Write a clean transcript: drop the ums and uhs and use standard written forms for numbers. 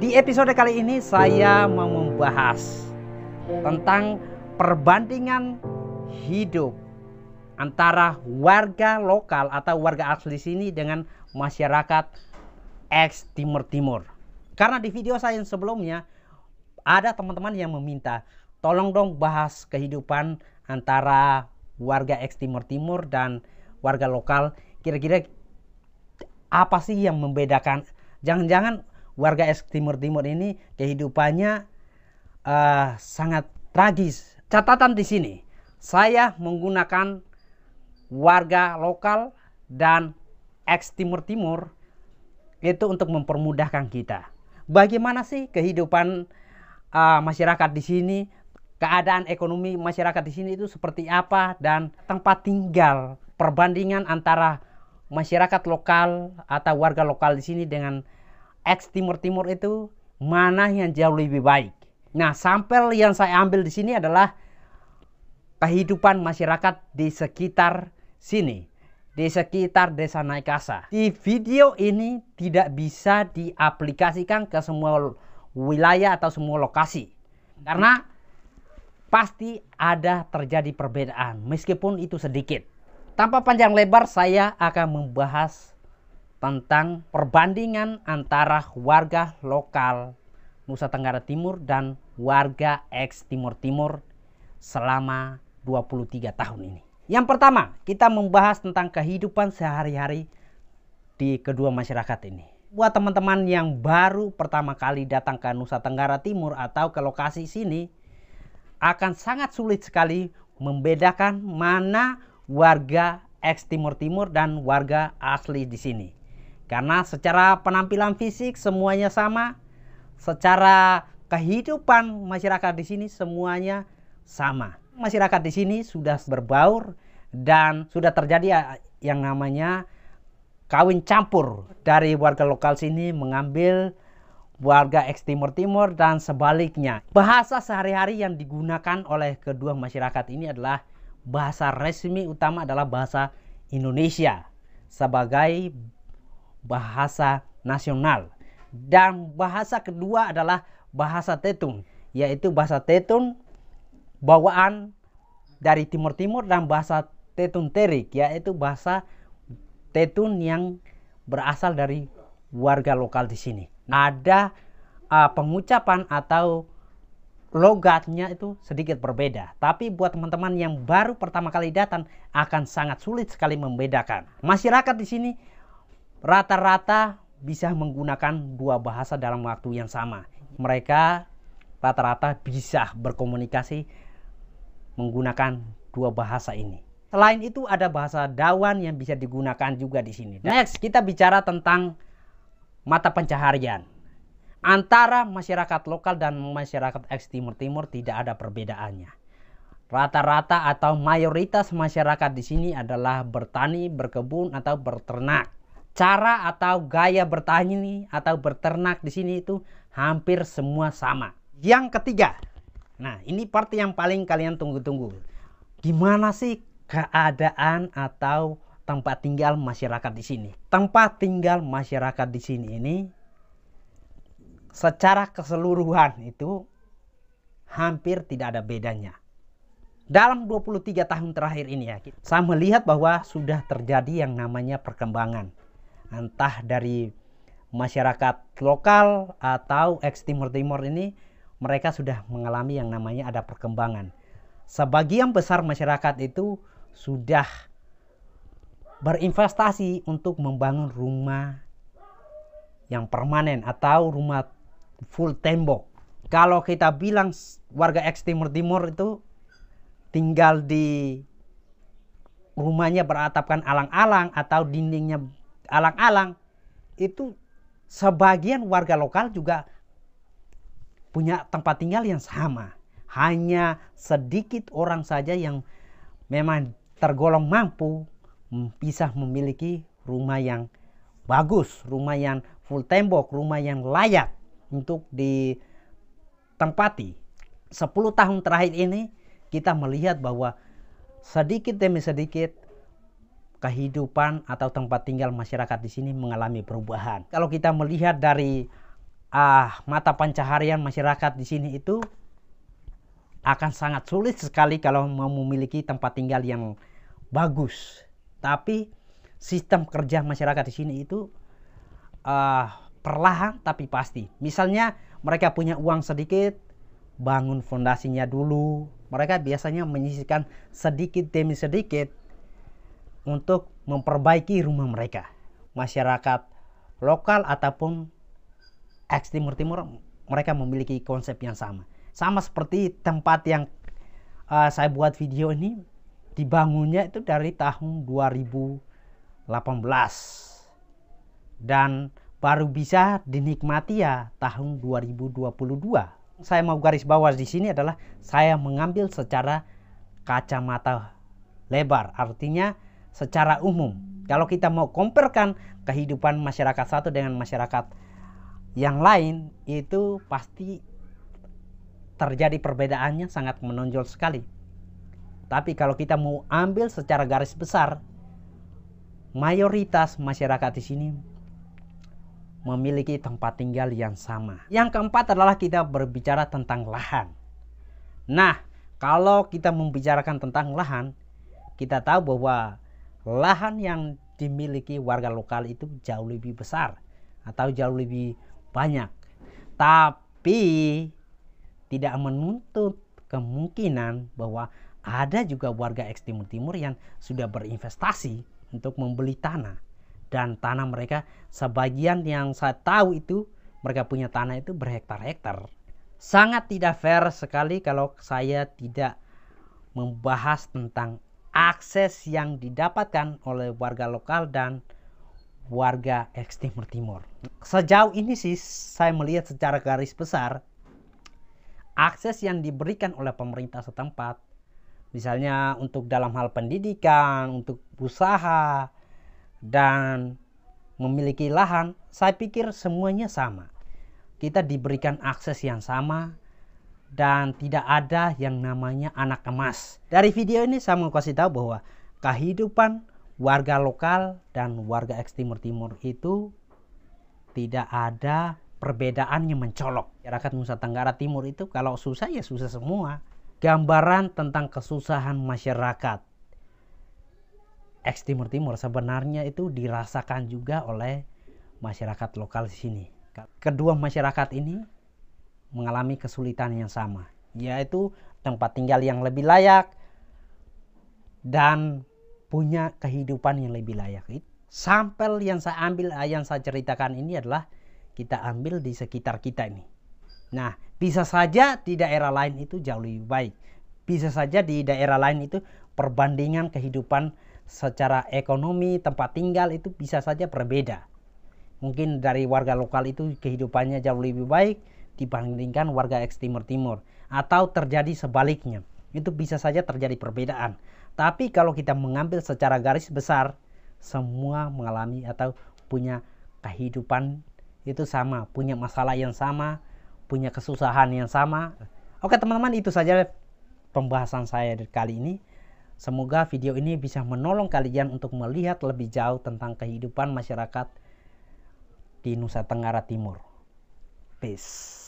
Di episode kali ini saya mau membahas tentang perbandingan hidup antara warga lokal atau warga asli sini dengan masyarakat ex Timur Timur. Karena di video saya yang sebelumnya ada teman-teman yang meminta, tolong dong bahas kehidupan antara warga ex Timur Timur dan warga lokal. Kira-kira apa sih yang membedakan? Jangan-jangan warga ex Timur Timur ini kehidupannya sangat tragis. Catatan di sini, saya menggunakan warga lokal dan ex Timur Timur itu untuk mempermudahkan kita. Bagaimana sih kehidupan masyarakat di sini, keadaan ekonomi masyarakat di sini itu seperti apa, dan tempat tinggal, perbandingan antara masyarakat lokal atau warga lokal di sini dengan ex Timur Timur itu mana yang jauh lebih baik. Nah, sampel yang saya ambil di sini adalah kehidupan masyarakat di sekitar sini, di sekitar Desa Naikasa. Di video ini tidak bisa diaplikasikan ke semua wilayah atau semua lokasi, karena pasti ada terjadi perbedaan meskipun itu sedikit. Tanpa panjang lebar, saya akan membahas tentang perbandingan antara warga lokal Nusa Tenggara Timur dan warga ex Timur Timur selama 23 tahun ini. Yang pertama, kita membahas tentang kehidupan sehari-hari di kedua masyarakat ini. Buat teman-teman yang baru pertama kali datang ke Nusa Tenggara Timur atau ke lokasi sini, akan sangat sulit sekali membedakan mana warga ex Timur Timur dan warga asli di sini. Karena secara penampilan fisik semuanya sama, secara kehidupan masyarakat di sini semuanya sama. Masyarakat di sini sudah berbaur dan sudah terjadi yang namanya kawin campur dari warga lokal sini mengambil warga ex Timur Timur dan sebaliknya. Bahasa sehari-hari yang digunakan oleh kedua masyarakat ini adalah bahasa resmi utama adalah bahasa Indonesia sebagai bahasa nasional, dan bahasa kedua adalah bahasa Tetun, yaitu bahasa Tetun bawaan dari Timur Timur, dan bahasa Tetun Terik, yaitu bahasa Tetun yang berasal dari warga lokal di sini. Ada pengucapan atau logatnya itu sedikit berbeda, tapi buat teman-teman yang baru pertama kali datang akan sangat sulit sekali membedakan. Masyarakat di sini rata-rata bisa menggunakan dua bahasa dalam waktu yang sama. Mereka rata-rata bisa berkomunikasi menggunakan dua bahasa ini. Selain itu ada bahasa Dawan yang bisa digunakan juga di sini. Next, kita bicara tentang mata pencaharian. Antara masyarakat lokal dan masyarakat ex Timur Timur tidak ada perbedaannya. Rata-rata atau mayoritas masyarakat di sini adalah bertani, berkebun atau berternak. Cara atau gaya bertani atau berternak di sini itu hampir semua sama. Yang ketiga, nah ini part yang paling kalian tunggu-tunggu. Gimana sih keadaan atau tempat tinggal masyarakat di sini? Tempat tinggal masyarakat di sini ini secara keseluruhan itu hampir tidak ada bedanya. Dalam 23 tahun terakhir ini ya, saya melihat bahwa sudah terjadi yang namanya perkembangan. Entah dari masyarakat lokal atau ex Timur Timur ini, mereka sudah mengalami yang namanya ada perkembangan. Sebagian besar masyarakat itu sudah berinvestasi untuk membangun rumah yang permanen atau rumah full tembok. Kalau kita bilang warga ex Timur Timur itu tinggal di rumahnya beratapkan alang-alang atau dindingnya alang-alang, itu sebagian warga lokal juga punya tempat tinggal yang sama. Hanya sedikit orang saja yang memang tergolong mampu bisa memiliki rumah yang bagus, rumah yang full tembok, rumah yang layak untuk ditempati. 10 tahun terakhir ini kita melihat bahwa sedikit demi sedikit kehidupan atau tempat tinggal masyarakat di sini mengalami perubahan. Kalau kita melihat dari mata pencaharian masyarakat di sini itu akan sangat sulit sekali kalau mau memiliki tempat tinggal yang bagus. Tapi sistem kerja masyarakat di sini itu perlahan tapi pasti. Misalnya mereka punya uang sedikit, bangun fondasinya dulu. Mereka biasanya menyisihkan sedikit demi sedikit untuk memperbaiki rumah mereka. Masyarakat lokal ataupun ex Timur Timur, mereka memiliki konsep yang sama. Sama seperti tempat yang saya buat video ini, dibangunnya itu dari tahun 2018 dan baru bisa dinikmati ya tahun 2022. Saya mau garis bawah di sini adalah saya mengambil secara kacamata lebar, artinya secara umum. Kalau kita mau comparekan kehidupan masyarakat satu dengan masyarakat yang lain, itu pasti terjadi perbedaannya sangat menonjol sekali. Tapi kalau kita mau ambil secara garis besar, mayoritas masyarakat di sini memiliki tempat tinggal yang sama. Yang keempat adalah kita berbicara tentang lahan. Nah, kalau kita membicarakan tentang lahan, kita tahu bahwa lahan yang dimiliki warga lokal itu jauh lebih besar atau jauh lebih banyak. Tapi tidak menuntut kemungkinan bahwa ada juga warga ex Timur Timur yang sudah berinvestasi untuk membeli tanah. Dan tanah mereka, sebagian yang saya tahu itu mereka punya tanah itu berhektar-hektar. Sangat tidak fair sekali kalau saya tidak membahas tentang akses yang didapatkan oleh warga lokal dan warga ex Timur Timur. Sejauh ini sih saya melihat secara garis besar akses yang diberikan oleh pemerintah setempat, misalnya untuk dalam hal pendidikan, untuk usaha, dan memiliki lahan, saya pikir semuanya sama. Kita diberikan akses yang sama dan tidak ada yang namanya anak emas. Dari video ini saya mau kasih tahu bahwa kehidupan warga lokal dan warga ex Timur Timur itu tidak ada perbedaan yang mencolok. Masyarakat Nusa Tenggara Timur itu kalau susah ya susah semua. Gambaran tentang kesusahan masyarakat ex Timur Timur sebenarnya itu dirasakan juga oleh masyarakat lokal di sini. Kedua masyarakat ini mengalami kesulitan yang sama, yaitu tempat tinggal yang lebih layak dan punya kehidupan yang lebih layak. Sampel yang saya ambil, yang saya ceritakan ini adalah kita ambil di sekitar kita ini. Nah, bisa saja di daerah lain itu jauh lebih baik. Bisa saja di daerah lain itu perbandingan kehidupan secara ekonomi, tempat tinggal itu bisa saja berbeda. Mungkin dari warga lokal itu kehidupannya jauh lebih baik dibandingkan warga ex Timur Timur. Atau terjadi sebaliknya. Itu bisa saja terjadi perbedaan. Tapi kalau kita mengambil secara garis besar, semua mengalami atau punya kehidupan itu sama, punya masalah yang sama, punya kesusahan yang sama. Oke teman-teman, itu saja pembahasan saya kali ini. Semoga video ini bisa menolong kalian untuk melihat lebih jauh tentang kehidupan masyarakat di Nusa Tenggara Timur. Peace.